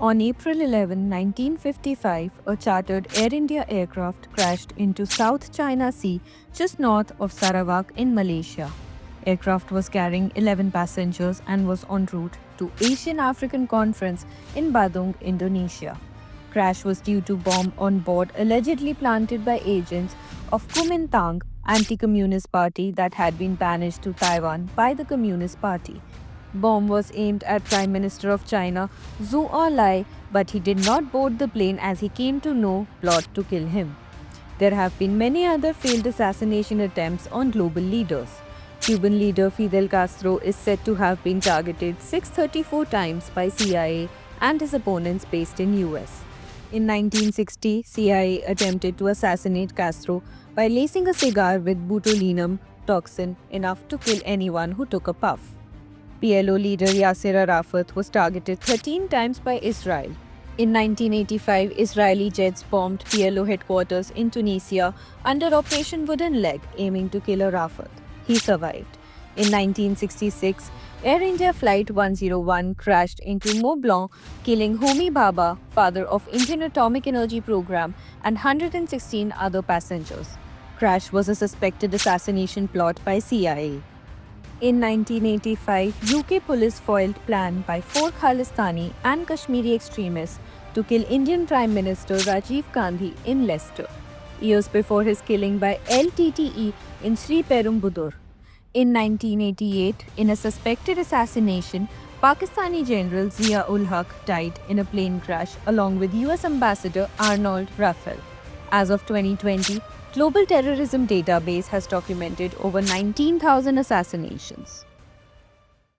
On April 11, 1955, a chartered Air India aircraft crashed into South China Sea just north of Sarawak in Malaysia. Aircraft was carrying 11 passengers and was en route to Asian African Conference in Badung, Indonesia. Crash was due to bomb on board allegedly planted by agents of Kuomintang anti-communist party that had been banished to Taiwan by the Communist Party. Bomb was aimed at Prime Minister of China Zhou Enlai, but he did not board the plane as he came to know plot to kill him. There have been many other failed assassination attempts on global leaders. Cuban leader Fidel Castro is said to have been targeted 634 times by CIA and his opponents based in US. In 1960, CIA attempted to assassinate Castro by lacing a cigar with botulinum toxin enough to kill anyone who took a puff. PLO leader Yasser Arafat was targeted 13 times by Israel. In 1985, Israeli jets bombed PLO headquarters in Tunisia under Operation Wooden Leg, aiming to kill Arafat. He survived. In 1966, Air India Flight 101 crashed into Mont Blanc, killing Homi Bhabha, father of Indian Atomic Energy Program, and 116 other passengers. Crash was a suspected assassination plot by CIA. In 1985, UK police foiled plan by 4 Khalistani and Kashmiri extremists to kill Indian Prime Minister Rajiv Gandhi in Leicester, years before his killing by LTTE in Sri Perumbudur. In 1988, in a suspected assassination, Pakistani General Zia-ul Haq died in a plane crash along with US Ambassador Arnold Raffel. As of 2020, Global Terrorism Database has documented over 19,000 assassinations.